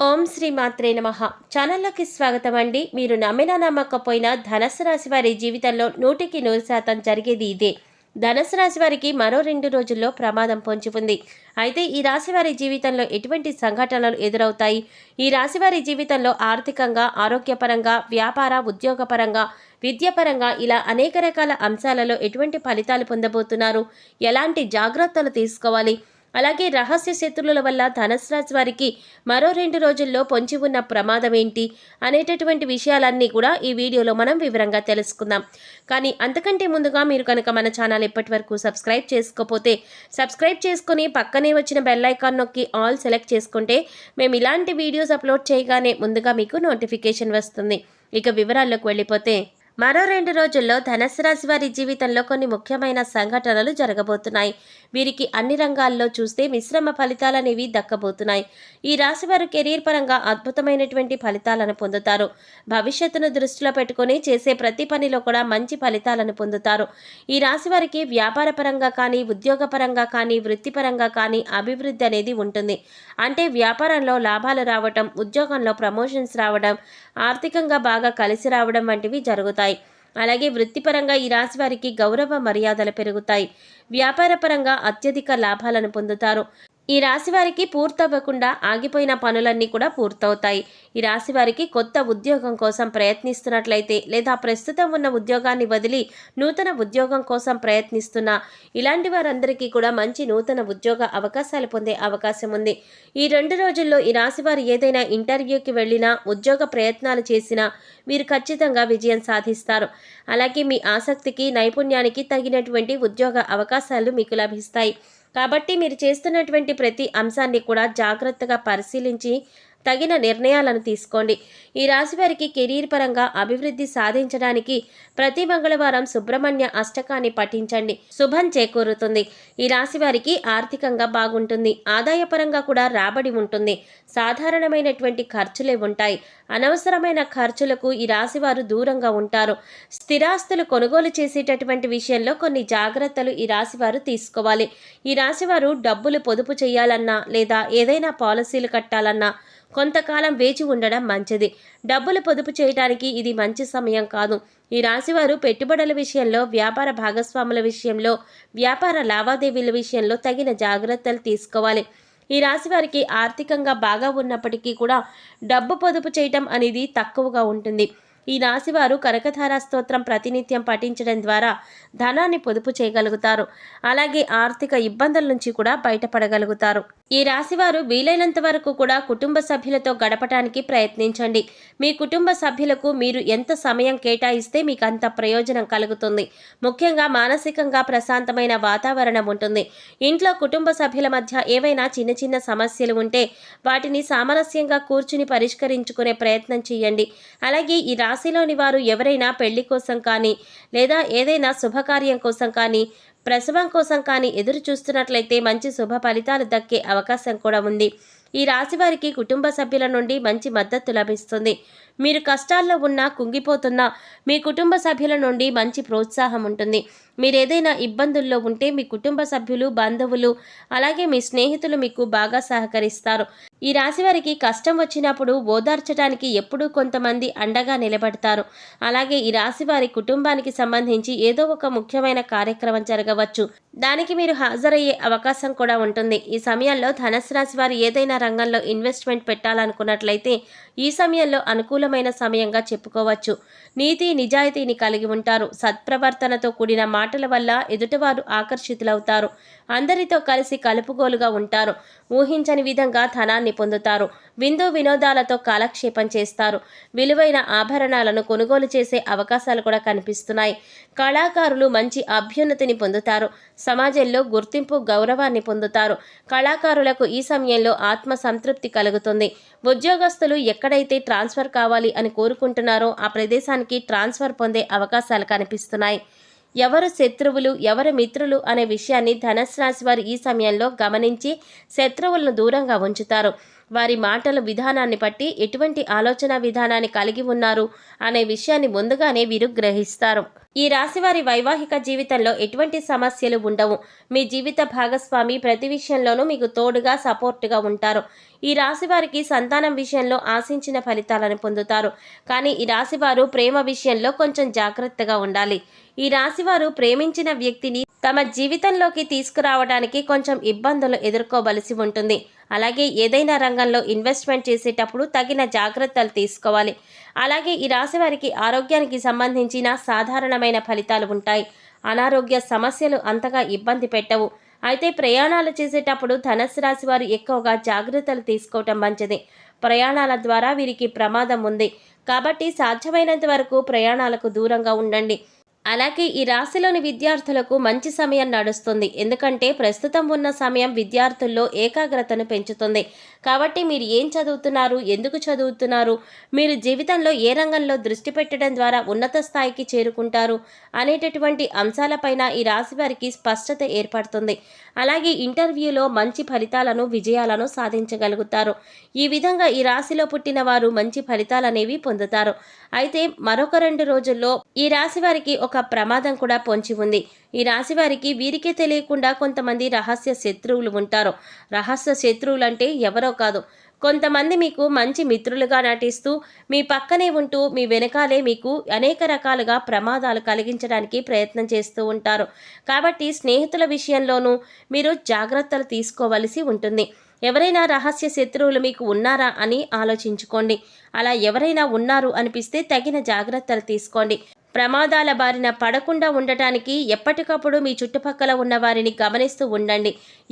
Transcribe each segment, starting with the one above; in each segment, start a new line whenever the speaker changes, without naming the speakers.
ఓం శ్రీ మాత్రే నమః. ఛానల్లోకి స్వాగతం అండి. మీరు నమ్మినా నమ్మకపోయినా ధనుసు రాశి వారి జీవితంలో 100% జరిగేది ఇదే. ధనుసు రాశి వారికి మరో 2 రోజుల్లో ప్రమాదం పొంచి ఉంది. అయితే ఈ రాశి వారి జీవితంలో ఎటువంటి సంఘటనలు ఎదురవుతాయి? ఈ రాశి వారి జీవితంలో ఆర్థికంగా, ఆరోగ్యపరంగా, వ్యాపార, ఉద్యోగపరంగా, విద్యాపరంగా ఇలా అనేక రకాల అంశాలలో ఎటువంటి ఫలితాలు పొందబోతున్నారు? ఎలాంటి జాగ్రత్తలు తీసుకోవాలి? అలాగే రహస్య శత్రువుల వల్ల ధనుసు రాశి వారికి మరో 2 రోజుల్లో పొంచి ఉన్న ప్రమాదం ఏంటి అనేటటువంటి విషయాలన్నీ కూడా ఈ వీడియోలో మనం వివరంగా తెలుసుకుందాం. కానీ అంతకంటే ముందుగా మీరు కనుక మన ఛానల్ ఇప్పటివరకు సబ్స్క్రైబ్ చేసుకోకపోతే సబ్స్క్రైబ్ చేసుకుని పక్కనే వచ్చిన బెల్ ఐకాన్ నొక్కి ఆల్ సెలెక్ట్ చేసుకుంటే మేము ఇలాంటి వీడియోస్ అప్లోడ్ చేయగానే ముందుగా మీకు నోటిఫికేషన్ వస్తుంది. ఇక వివరాల్లోకి వెళ్ళిపోతే మరో 2 రోజుల్లో ధనుసు రాశి వారి జీవితంలో కొన్ని ముఖ్యమైన సంఘటనలు జరగబోతున్నాయి. వీరికి అన్ని రంగాల్లో చూస్తే మిశ్రమ ఫలితాలనేవి దక్కబోతున్నాయి. ఈ రాశి వారు కెరీర్ పరంగా అద్భుతమైనటువంటి ఫలితాలను పొందుతారు. భవిష్యత్తును దృష్టిలో పెట్టుకుని చేసే ప్రతి పనిలో కూడా మంచి ఫలితాలను పొందుతారు. ఈ రాశి వారికి వ్యాపార పరంగా కానీ, ఉద్యోగపరంగా కానీ, వృత్తిపరంగా కానీ అభివృద్ధి అనేది ఉంటుంది. అంటే వ్యాపారంలో లాభాలు రావటం, ఉద్యోగంలో ప్రమోషన్స్ రావడం, ఆర్థికంగా బాగా కలిసి రావడం వంటివి జరుగుతాయి. అలాగే వృత్తిపరంగా ఈ రాశి వారికి గౌరవ మర్యాదలు పెరుగుతాయి. వ్యాపారపరంగా అత్యధిక లాభాలను పొందుతారు. ఈ రాశి వారికి పూర్తవ్వకుండా ఆగిపోయిన పనులన్నీ కూడా పూర్తవుతాయి. ఈ రాశి వారికి కొత్త ఉద్యోగం కోసం ప్రయత్నిస్తున్నట్లయితే లేదా ప్రస్తుతం ఉన్న ఉద్యోగాన్ని వదిలి నూతన ఉద్యోగం కోసం ప్రయత్నిస్తున్న ఇలాంటి వారందరికీ కూడా మంచి నూతన ఉద్యోగ అవకాశాలు పొందే అవకాశం ఉంది. ఈ 2 రోజుల్లో ఈ రాశి వారు ఏదైనా ఇంటర్వ్యూకి వెళ్ళినా, ఉద్యోగ ప్రయత్నాలు చేసినా మీరు ఖచ్చితంగా విజయం సాధిస్తారు. అలాగే మీ ఆసక్తికి, నైపుణ్యానికి తగినటువంటి ఉద్యోగ అవకాశాలు మీకు లభిస్తాయి. కాబట్టి మీరు చేస్తున్నటువంటి ప్రతి అంశాన్ని కూడా జాగ్రత్తగా పరిశీలించి తగిన నిర్ణయాలను తీసుకోండి. ఈ రాశి వారికి కెరీర్ పరంగా అభివృద్ధి సాధించడానికి ప్రతి మంగళవారం సుబ్రహ్మణ్య అష్టకాన్ని పఠించండి. శుభం చేకూరుతుంది. ఈ రాశి వారికి ఆర్థికంగా బాగుంటుంది. ఆదాయపరంగా కూడా రాబడి ఉంటుంది. సాధారణమైనటువంటి ఖర్చులే ఉంటాయి. అనవసరమైన ఖర్చులకు ఈ రాశి వారు దూరంగా ఉంటారు. స్థిరాస్తులు కొనుగోలు చేసేటటువంటి విషయంలో కొన్ని జాగ్రత్తలు ఈ రాశి వారు తీసుకోవాలి. ఈ రాశి వారు డబ్బులు పొదుపు చేయాలన్నా లేదా ఏదైనా పాలసీలు కట్టాలన్నా కొంతకాలం వేచి ఉండడం మంచిది. డబ్బులు పొదుపు చేయడానికి ఇది మంచి సమయం కాదు. ఈ రాశివారు పెట్టుబడుల విషయంలో, వ్యాపార భాగస్వాముల విషయంలో, వ్యాపార లావాదేవీల విషయంలో తగిన జాగ్రత్తలు తీసుకోవాలి. ఈ రాశి వారికి ఆర్థికంగా బాగా ఉన్నప్పటికీ కూడా డబ్బు పొదుపు చేయటం అనేది తక్కువగా ఉంటుంది. ఈ రాశివారు కనకధార స్తోత్రం ప్రతినిత్యం పఠించడం ద్వారా ధనాన్ని పొదుపు చేయగలుగుతారు. అలాగే ఆర్థిక ఇబ్బందుల నుంచి కూడా బయటపడగలుగుతారు. ఈ రాశివారు వీలైనంత వరకు కూడా కుటుంబ సభ్యులతో గడపడానికి ప్రయత్నించండి. మీ కుటుంబ సభ్యులకు మీరు ఎంత సమయం కేటాయిస్తే మీకు అంత ప్రయోజనం కలుగుతుంది. ముఖ్యంగా మానసికంగా ప్రశాంతమైన వాతావరణం ఉంటుంది. ఇంట్లో కుటుంబ సభ్యుల మధ్య ఏవైనా చిన్న చిన్న సమస్యలు ఉంటే వాటిని సామరస్యంగా కూర్చుని పరిష్కరించుకునే ప్రయత్నం చేయండి. అలాగే ఈ రాశిలోని వారు ఎవరైనా పెళ్లి కోసం కానీ లేదా ఏదైనా శుభకార్యం కోసం కానీ, ప్రసవం కోసం కానీ ఎదురు చూస్తున్నట్లయితే మంచి శుభ ఫలితాలు దక్కే అవకాశం కూడా ఉంది. ఈ రాశి వారికి కుటుంబ సభ్యుల నుండి మంచి మద్దతు లభిస్తుంది. మీరు కష్టాల్లో ఉన్నా, కుంగిపోతున్నా మీ కుటుంబ సభ్యుల నుండి మంచి ప్రోత్సాహం ఉంటుంది. మీరు ఏదైనా ఇబ్బందుల్లో ఉంటే మీ కుటుంబ సభ్యులు, బంధువులు అలాగే మీ స్నేహితులు మీకు బాగా సహకరిస్తారు. ఈ రాశి వారికి కష్టం వచ్చినప్పుడు ఓదార్చడానికి ఎప్పుడూ కొంతమంది అండగా నిలబడతారు. అలాగే ఈ రాశి వారి కుటుంబానికి సంబంధించి ఏదో ఒక ముఖ్యమైన కార్యక్రమం జరగవచ్చు. దానికి మీరు హాజరయ్యే అవకాశం కూడా ఉంటుంది. ఈ సమయంలో ధనుసు రాశి వారు ఏదైనా రంగంలో ఇన్వెస్ట్మెంట్ పెట్టాలనుకున్నట్లయితే ఈ సమయంలో అనుకూలమైన సమయంగా చెప్పుకోవచ్చు. నీతి నిజాయితీని కలిగి ఉంటారు. సత్ప్రవర్తనతో కూడిన మాటల వల్ల ఎదుటివారు ఆకర్షితులవుతారు. అందరితో కలిసి కలుపుగోలుగా ఉంటారు. ఊహించని విధంగా ధనాన్ని పొందుతారు. విందు వినోదాలతో కాలక్షేపం చేస్తారు. విలువైన ఆభరణాలను కొనుగోలు చేసే అవకాశాలు కూడా కనిపిస్తున్నాయి. కళాకారులు మంచి అభ్యున్నతిని పొందుతారు. సమాజంలో గుర్తింపు, గౌరవాన్ని పొందుతారు. కళాకారులకు ఈ సమయంలో ఆత్మ సంతృప్తి కలుగుతుంది. ఉద్యోగస్తులు ఎక్కడైతే ట్రాన్స్ఫర్ కావాలి అని కోరుకుంటున్నారో ఆ ప్రదేశానికి ట్రాన్స్ఫర్ పొందే అవకాశాలు కనిపిస్తున్నాయి. ఎవరు శత్రువులు, ఎవరు మిత్రులు అనే విషయాన్ని ధనుసు రాశి వారు ఈ సమయంలో గమనించి శత్రువులను దూరంగా ఉంచుతారు. వారి మాటల విధానాన్ని బట్టి ఎటువంటి ఆలోచన విధానాన్ని కలిగి ఉన్నారు అనే విషయాన్ని ముందుగానే వీరు గ్రహిస్తారు. ఈ రాశి వారి వైవాహిక జీవితంలో ఎటువంటి సమస్యలు ఉండవు. మీ జీవిత భాగస్వామి ప్రతి విషయంలోనూ మీకు తోడుగా సపోర్టుగా ఉంటారు. ఈ రాశి వారికి సంతానం విషయంలో ఆశించిన ఫలితాలను పొందుతారు. కానీ ఈ రాశి వారు ప్రేమ విషయంలో కొంచెం జాగ్రత్తగా ఉండాలి. ఈ రాశి వారు ప్రేమించిన వ్యక్తిని తమ జీవితంలోకి తీసుకురావడానికి కొంచెం ఇబ్బందులు ఎదుర్కోవలసి ఉంటుంది. అలాగే ఏదైనా రంగంలో ఇన్వెస్ట్మెంట్ చేసేటప్పుడు తగిన జాగ్రత్తలు తీసుకోవాలి. అలాగే ఈ రాశి వారికి ఆరోగ్యానికి సంబంధించిన సాధారణమైన ఫలితాలు ఉంటాయి. అనారోగ్య సమస్యలు అంతగా ఇబ్బంది పెట్టవు. అయితే ప్రయాణాలు చేసేటప్పుడు ధనుస్సు రాశి వారు ఎక్కువగా జాగ్రత్తలు తీసుకోవటం మంచిది. ప్రయాణాల ద్వారా వీరికి ప్రమాదం ఉంది కాబట్టి సాధ్యమైనంత వరకు ప్రయాణాలకు దూరంగా ఉండండి. అలాగే ఈ రాశిలోని విద్యార్థులకు మంచి సమయం నడుస్తుంది. ఎందుకంటే ప్రస్తుతం ఉన్న సమయం విద్యార్థుల్లో ఏకాగ్రతను పెంచుతుంది. కాబట్టి మీరు ఏం చదువుతున్నారు, ఎందుకు చదువుతున్నారు, మీరు జీవితంలో ఏ రంగంలో దృష్టి పెట్టడం ద్వారా ఉన్నత స్థాయికి చేరుకుంటారు అనేటటువంటి అంశాలపైన ఈ రాశి వారికి స్పష్టత ఏర్పడుతుంది. అలాగే ఇంటర్వ్యూలో మంచి ఫలితాలను, విజయాలను సాధించగలుగుతారు. ఈ విధంగా ఈ రాశిలో పుట్టిన వారు మంచి ఫలితాలనేవి పొందుతారు. అయితే మరొక 2 రోజుల్లో ఈ రాశి వారికి ఒక ప్రమాదం కూడా పొంచి ఉంది. ఈ రాశి వారికి వీరికే తెలియకుండా కొంతమంది రహస్య శత్రువులు ఉంటారు. రహస్య శత్రువులు అంటే ఎవరో కాదు, కొంతమంది మీకు మంచి మిత్రులుగా నటిస్తూ మీ పక్కనే ఉంటూ మీ వెనకాలే మీకు అనేక రకాలుగా ప్రమాదాలు కలిగించడానికి ప్రయత్నం చేస్తూ ఉంటారు. కాబట్టి స్నేహితుల విషయంలోనూ మీరు జాగ్రత్తలు తీసుకోవలసి ఉంటుంది. ఎవరైనా రహస్య శత్రువులు మీకు ఉన్నారా అని ఆలోచించుకోండి. అలా ఎవరైనా ఉన్నారు అనిపిస్తే తగిన జాగ్రత్తలు తీసుకోండి. ప్రమాదాల బారిన పడకుండా ఉండటానికి ఎప్పటికప్పుడు మీ చుట్టుపక్కల ఉన్న వారిని గమనిస్తూ ఉండండి.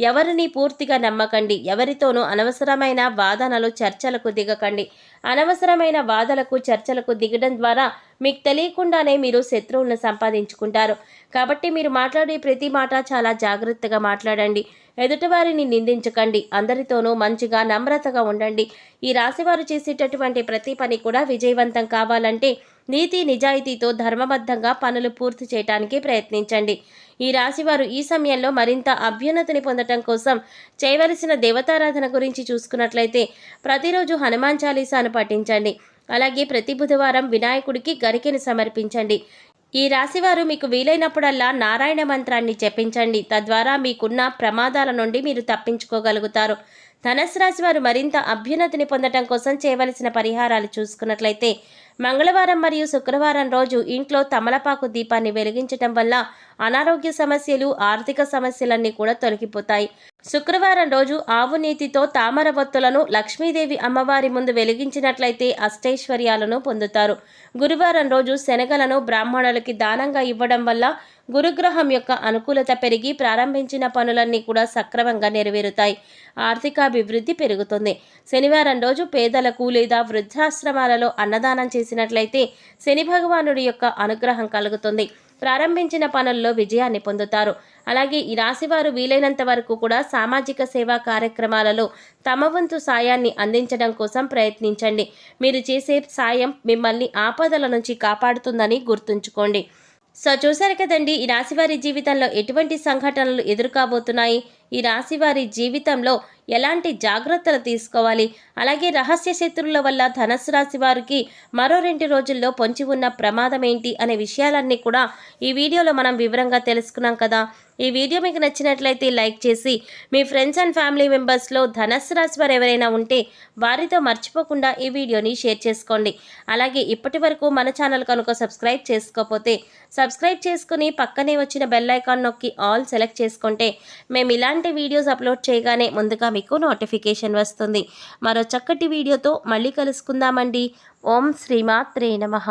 ఎవరిని పూర్తిగా నమ్మకండి. ఎవరితోనూ అనవసరమైన వాదనలు, చర్చలకు దిగకండి. అనవసరమైన వాదనలకు, చర్చలకు దిగడం ద్వారా మీకు తెలియకుండానే మీరు శత్రువులను సంపాదించుకుంటారు. కాబట్టి మీరు మాట్లాడే ప్రతి మాట చాలా జాగ్రత్తగా మాట్లాడండి. ఎదుటివారిని నిందించకండి. అందరితోనూ మంచిగా, నమ్రతగా ఉండండి. ఈ రాశివారు చేసేటటువంటి ప్రతి పని కూడా విజయవంతం కావాలంటే నీతి నిజాయితీతో ధర్మబద్ధంగా పనులు పూర్తి చేయడానికి ప్రయత్నించండి. ఈ రాశివారు ఈ సమయంలో మరింత అభ్యున్నతిని పొందటం కోసం చేయవలసిన దేవతారాధన గురించి చూసుకున్నట్లయితే ప్రతిరోజు హనుమాన్ చాలీసాను పఠించండి. అలాగే ప్రతి బుధవారం వినాయకుడికి గరికెను సమర్పించండి. ఈ రాశివారు మీకు వీలైనప్పుడల్లా నారాయణ మంత్రాన్ని జపించండి. తద్వారా మీకున్న ప్రమాదాల నుండి మీరు తప్పించుకోగలుగుతారు. ధనుస్సు రాశి వారు మరింత అభ్యున్నతిని పొందటం కోసం చేయవలసిన పరిహారాలు చూసుకున్నట్లయితే మంగళవారం మరియు శుక్రవారం రోజు ఇంట్లో తమలపాకు దీపాన్ని వెలిగించటం వల్ల అనారోగ్య సమస్యలు, ఆర్థిక సమస్యలన్నీ కూడా తొలగిపోతాయి. శుక్రవారం రోజు ఆవు నీతితో తామర ఒత్తులను లక్ష్మీదేవి అమ్మవారి ముందు వెలిగించినట్లయితే అష్టైశ్వర్యాలను పొందుతారు. గురువారం రోజు శనగలను బ్రాహ్మణులకి దానంగా ఇవ్వడం వల్ల గురుగ్రహం యొక్క అనుకూలత పెరిగి ప్రారంభించిన పనులన్నీ కూడా సక్రమంగా నెరవేరుతాయి. ఆర్థికాభివృద్ధి పెరుగుతుంది. శనివారం రోజు పేదలకు లేదా వృద్ధాశ్రమాలలో అన్నదానం చేసినట్లయితే శని భగవానుడి యొక్క అనుగ్రహం కలుగుతుంది. ప్రారంభించిన పనుల్లో విజయాన్ని పొందుతారు. అలాగే ఈ రాశివారు వీలైనంత వరకు కూడా సామాజిక సేవా కార్యక్రమాలలో తమ వంతు సాయాన్ని అందించడం కోసం ప్రయత్నించండి. మీరు చేసే సాయం మిమ్మల్ని ఆపదల నుంచి కాపాడుతుందని గుర్తుంచుకోండి. సో చూశారు కదండి, ఈ రాశివారి జీవితంలో ఎటువంటి సంఘటనలు ఎదురుకాబోతున్నాయి, ఈ రాశివారి జీవితంలో ఎలాంటి జాగ్రత్తలు తీసుకోవాలి, అలాగే రహస్య శత్రువుల వల్ల ధనుస్సు రాశి వారికి మరో 2 రోజుల్లో పొంచి ఉన్న ప్రమాదం ఏంటి అనే విషయాలన్నీ కూడా ఈ వీడియోలో మనం వివరంగా తెలుసుకున్నాం కదా. ఈ వీడియో మీకు నచ్చినట్లయితే లైక్ చేసి మీ ఫ్రెండ్స్ అండ్ ఫ్యామిలీ మెంబర్స్లో ధనుస్సు రాశి వారు ఎవరైనా ఉంటే వారితో మర్చిపోకుండా ఈ వీడియోని షేర్ చేసుకోండి. అలాగే ఇప్పటి వరకు మన ఛానల్ కనుక సబ్స్క్రైబ్ చేసుకోకపోతే సబ్స్క్రైబ్ చేసుకుని పక్కనే వచ్చిన బెల్ ఐకాన్ నొక్కి ఆల్ సెలెక్ట్ చేసుకుంటే మేము ఇలాంటి వీడియోస్ అప్లోడ్ చేయగానే ముందుగా మీకు నోటిఫికేషన్ వస్తుంది. మరో చక్కటి వీడియోతో మళ్ళీ కలుసుకుందామండి. ఓం శ్రీమాత్రే నమః.